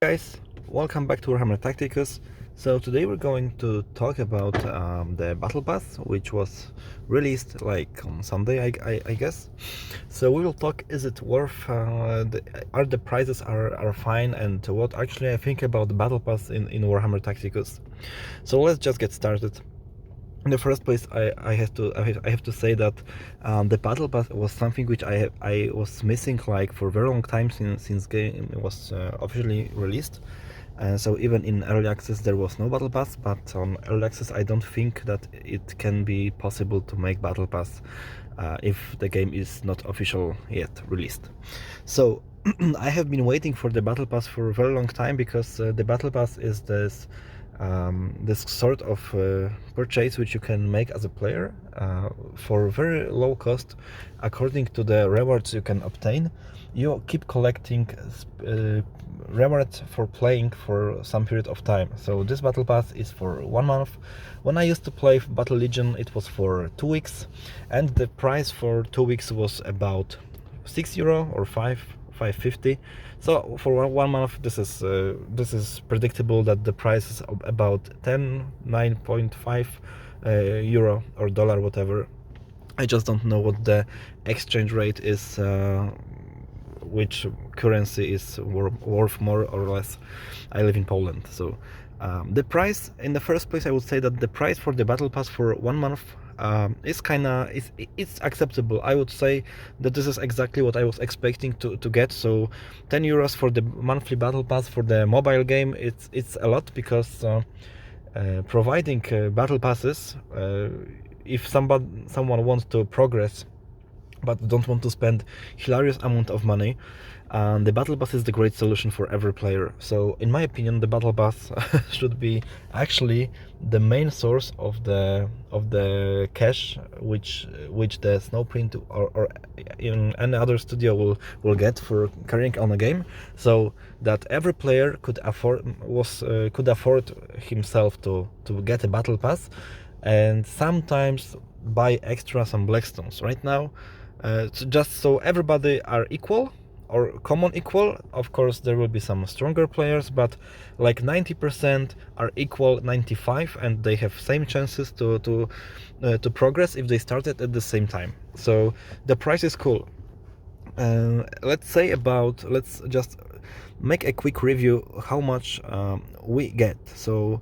Guys, welcome back to Warhammer Tacticus. So today we're going to talk about the Battle Pass, which was released like on Sunday, I guess. So we will talk, is it worth, are the prices are fine, and what actually I think about the Battle Pass in Warhammer Tacticus. So let's just get started. In the first place, I have to say that the Battle Pass was something which I was missing like for a very long time since game was officially released. So even in early access there was no Battle Pass, but on early access I don't think that it can be possible to make Battle Pass if the game is not official yet released. So I have been waiting for the Battle Pass for a very long time because the Battle Pass is this sort of purchase which you can make as a player for very low cost. According to the rewards you can obtain, you keep collecting rewards for playing for some period of time. So this Battle Pass is for 1 month. When I used to play Battle Legion, it was for 2 weeks, and the price for 2 weeks was about €6 or 5.50. So for 1 month, this is predictable that the price is about 9.5 euro or dollar, whatever. I just don't know what the exchange rate is, which currency is worth more or less. I live in Poland, so the price, in the first place, I would say that the price for the Battle Pass for 1 month is it's acceptable. I would say that this is exactly what I was expecting to get. So €10 for the monthly Battle Pass for the mobile game, it's a lot, because providing battle passes, if someone wants to progress but don't want to spend hilarious amount of money, the Battle Pass is the great solution for every player. So in my opinion, the Battle Pass should be actually the main source of the cash which the Snowprint or in any other studio will get for carrying on a game, so that every player could afford himself to get a Battle Pass, and sometimes buy extra some Blackstones. Right now, just so everybody are equal or common equal. Of course there will be some stronger players, but like 90% are equal 95, and they have same chances to progress if they started at the same time. So the price is cool. Let's just make a quick review how much we get. So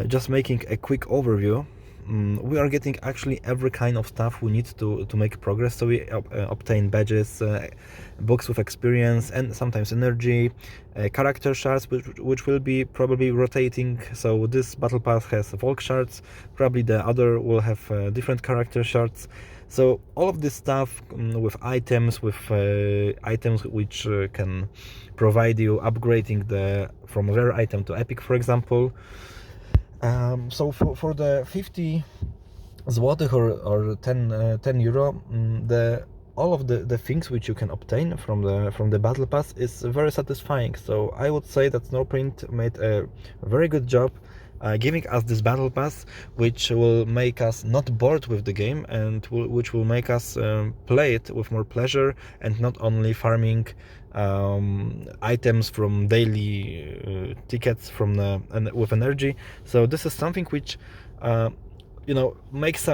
just making a quick overview, we are getting actually every kind of stuff we need to make progress. So we obtain badges, books with experience, and sometimes energy, character shards, which will be probably rotating. So this Battle Pass has Volk shards, probably the other will have different character shards. So all of this stuff, with items which can provide you upgrading from rare item to epic, for example. So for the 50 złotych or 10 euro, all of the things which you can obtain from the Battle Pass is very satisfying. So I would say that Snowprint made a very good job giving us this Battle Pass, which will make us not bored with the game, and which will make us play it with more pleasure, and not only farming items from daily tickets with energy. So this is something which makes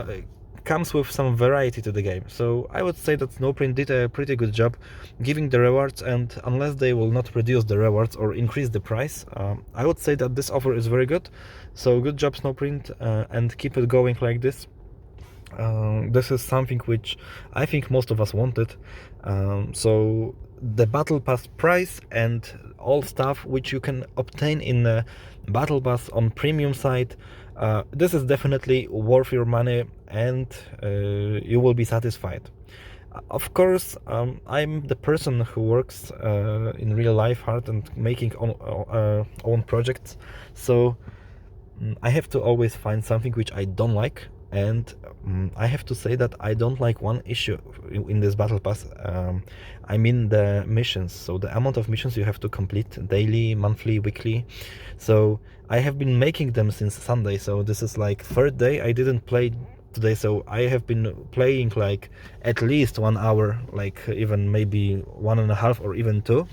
comes with some variety to the game. So I would say that Snowprint did a pretty good job giving the rewards, and unless they will not reduce the rewards or increase the price, I would say that this offer is very good. So good job, Snowprint, and keep it going like this. This is something which I think most of us wanted. So the Battle Pass price and all stuff which you can obtain in the Battle Pass on premium side, this is definitely worth your money, and you will be satisfied. Of course, I'm the person who works in real life hard and making own projects, so I have to always find something which I don't like, and I have to say that I don't like one issue in this Battle Pass. I mean the missions. So the amount of missions you have to complete daily, monthly, weekly. So I have been making them since Sunday, so this is like third day. I didn't play today, so I have been playing like at least 1 hour, like even maybe 1.5 or even 2.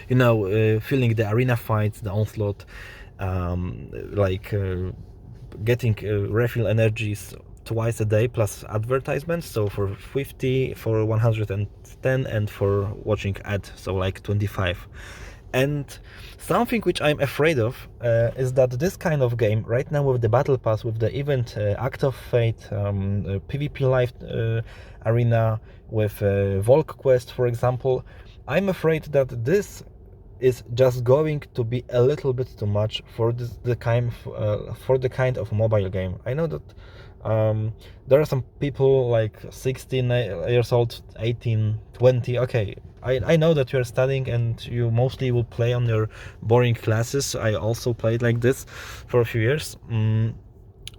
filling the arena fights, the onslaught, getting refill energies twice a day plus advertisements, so for 50, for 110, and for watching ad, so like 25. And something which I'm afraid of is that this kind of game right now, with the battle pass, with the event Act of Fate, PvP live arena, with Volk quest, for example, I'm afraid that this is just going to be a little bit too much for the kind of mobile game. I know that there are some people like 16 years old, 18, 20. Okay, I know that you're studying and you mostly will play on your boring classes. I also played like this for a few years.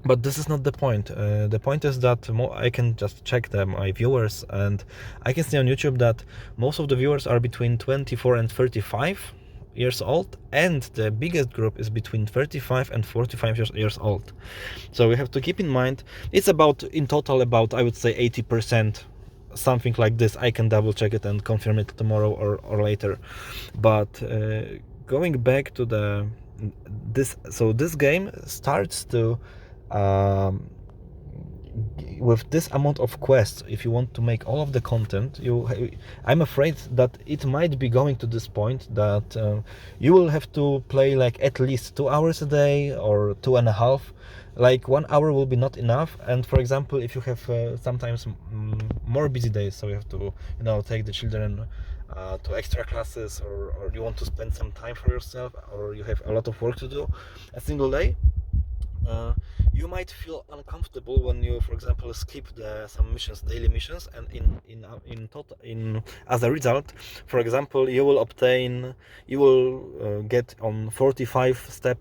But this is not the point. The point is that I can just check my viewers, and I can see on YouTube that most of the viewers are between 24 and 35 years old, and the biggest group is between 35 and 45 years old. So we have to keep in mind, it's about, in total, about, I would say, 80%, something like this. I can double check it and confirm it tomorrow or later. But going back to this game starts to with this amount of quests. If you want to make all of the content, I'm afraid that it might be going to this point that you will have to play like at least 2 hours a day, or 2.5. Like 1 hour will be not enough. And for example, if you have sometimes more busy days, so you have to take the children to extra classes, or you want to spend some time for yourself, or you have a lot of work to do a single day, you might feel uncomfortable when you, for example, skip some missions, daily missions, and as a result, for example, you will get on 45 step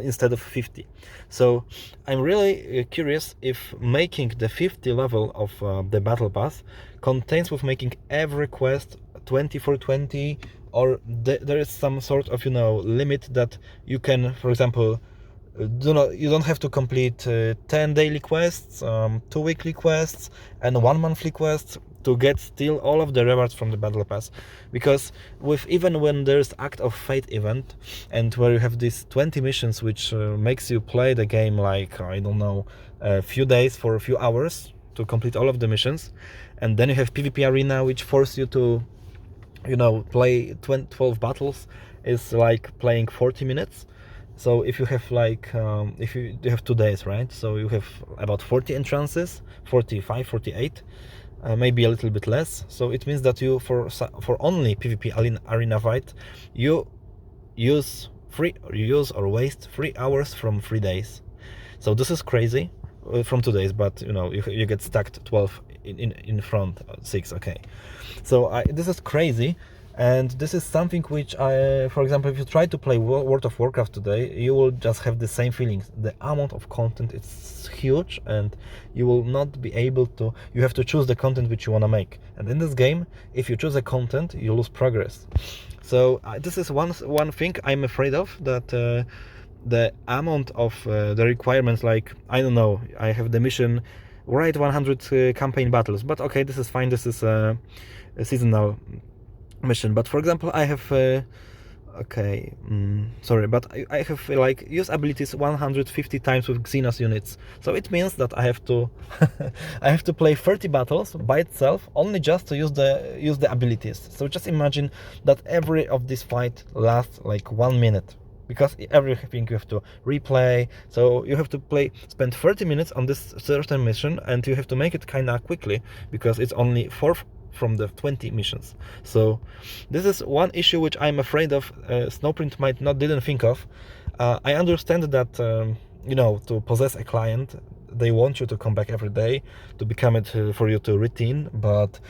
instead of 50. So I'm really curious if making the 50 level of the battle pass contains with making every quest 20 for 20, or there is some sort of limit that you can, for example, you don't have to complete 10 daily quests, 2 weekly quests, and 1 monthly quest to get still all of the rewards from the battle pass. Because even when there's Act of Fate event, and where you have these 20 missions, which makes you play the game like, I don't know, a few days for a few hours to complete all of the missions, and then you have PvP arena, which force you to play 12 battles, is like playing 40 minutes. So if you have if you have 2 days, right? So you have about 40 entrances, 45, 48, maybe a little bit less. So it means that you, for only PvP arena fight, you use or waste 3 hours from 3 days. So this is crazy from 2 days, but you get stacked 12 in front, 6. Okay, so this is crazy. And this is something which for example, if you try to play World of Warcraft today, you will just have the same feelings. The amount of content is huge, and you will not be able to, you have to choose the content which you want to make. And in this game, if you choose a content, you lose progress. So this is one thing I'm afraid of, that the amount of the requirements, like, I don't know, I have the mission, write 100 campaign battles, but okay, this is fine, this is a seasonal mission. But for example, I have I have like use abilities 150 times with Xenos units. So it means that I have to I have to play 30 battles by itself, only just to use the abilities. So just imagine that every of this fight lasts like 1 minute, because everything you have to replay. So you have to spend 30 minutes on this certain mission, and you have to make it kinda quickly, because it's only 4 from the 20 missions. So this is one issue which I'm afraid of Snowprint didn't think of. I understand that to possess a client, they want you to come back every day, to become it for you to routine, but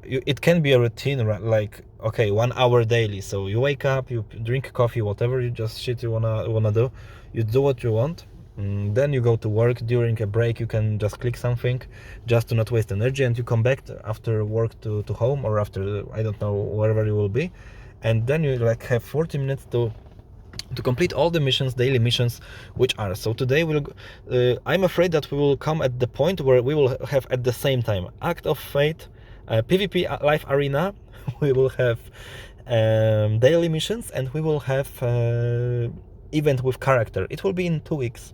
it can be a routine, right? Like, okay, 1 hour daily. So you wake up, you drink coffee, whatever you wanna do, you do what you want. Then you go to work. During a break, you can just click something just to not waste energy, and you come back after work to home, or after, I don't know, wherever you will be, and then you like have 40 minutes to complete all the missions, daily missions, which are. So today I'm afraid that we will come at the point where we will have at the same time Act of Fate, PvP live arena, we will have daily missions, and we will have event with character. It will be in 2 weeks,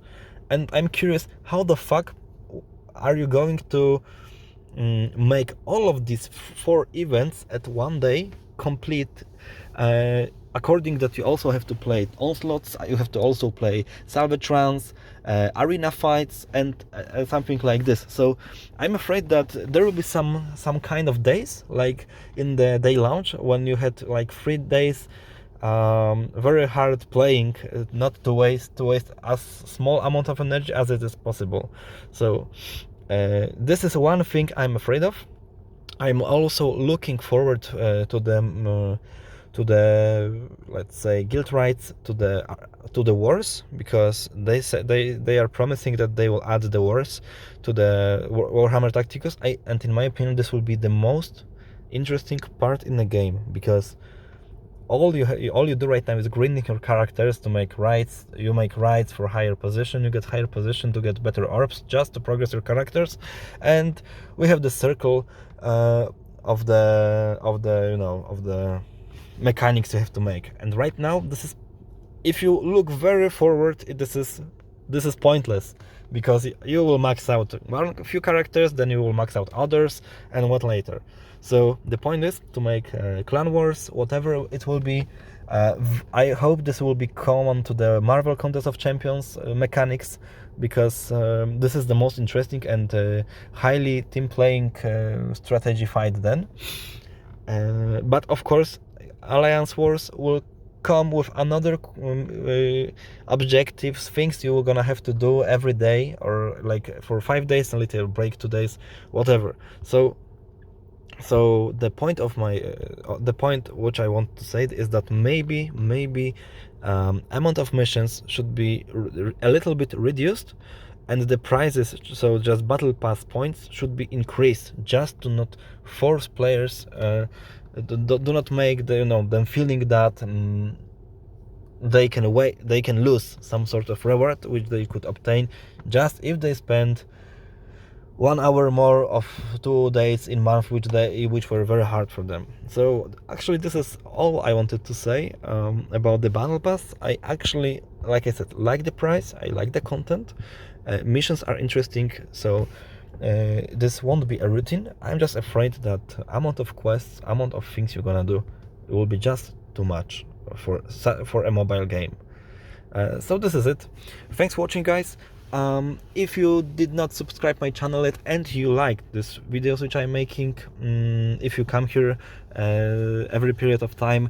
and I'm curious, how the fuck are you going to make all of these 4 events at one day complete, according that you also have to play onslaughts, you have to also play salvage runs, arena fights, and something like this. So I'm afraid that there will be some kind of days, like in the day launch, when you had like 3 days very hard playing, not to waste as small amount of energy as it is possible. So this is one thing I'm afraid of. I'm also looking forward to the let's say guild rights, to the wars, because they say they are promising that they will add the wars to the Warhammer Tacticus. And in my opinion, this will be the most interesting part in the game, because all you do right now is grinding your characters to make raids. You make raids for higher position, you get higher position to get better orbs, just to progress your characters. And we have the circle of the mechanics you have to make. And right now, this is, if you look very forward, this is pointless, because you will max out a few characters, then you will max out others, and what later. So the point is to make clan wars, whatever it will be. I hope this will be common to the Marvel Contest of Champions mechanics, because this is the most interesting and highly team playing strategy fight then. But of course, Alliance Wars will come with another objectives, things you're gonna have to do every day, or like for 5 days, a little break 2 days, whatever. So the point of my the point which I want to say is that maybe amount of missions should be a little bit reduced, and the prizes, so just battle pass points, should be increased, just to not force players, do not make them feeling that they can lose some sort of reward which they could obtain just if they spend 1 hour more of 2 days in month, which were very hard for them. So actually, this is all I wanted to say about the Battle Pass. I actually, like I said, like the price, I like the content, missions are interesting, so this won't be a routine. I'm just afraid that amount of quests, amount of things you're gonna do, it will be just too much for a mobile game. So this is it. Thanks for watching, guys. If you did not subscribe my channel yet and you like these videos which I'm making, if you come here every period of time,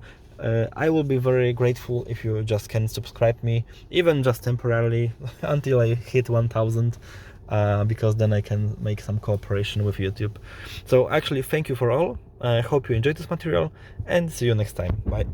I will be very grateful if you just can subscribe me, even just temporarily until I hit 1000, because then I can make some cooperation with YouTube. So actually, thank you for all. I hope you enjoyed this material, and see you next time. Bye.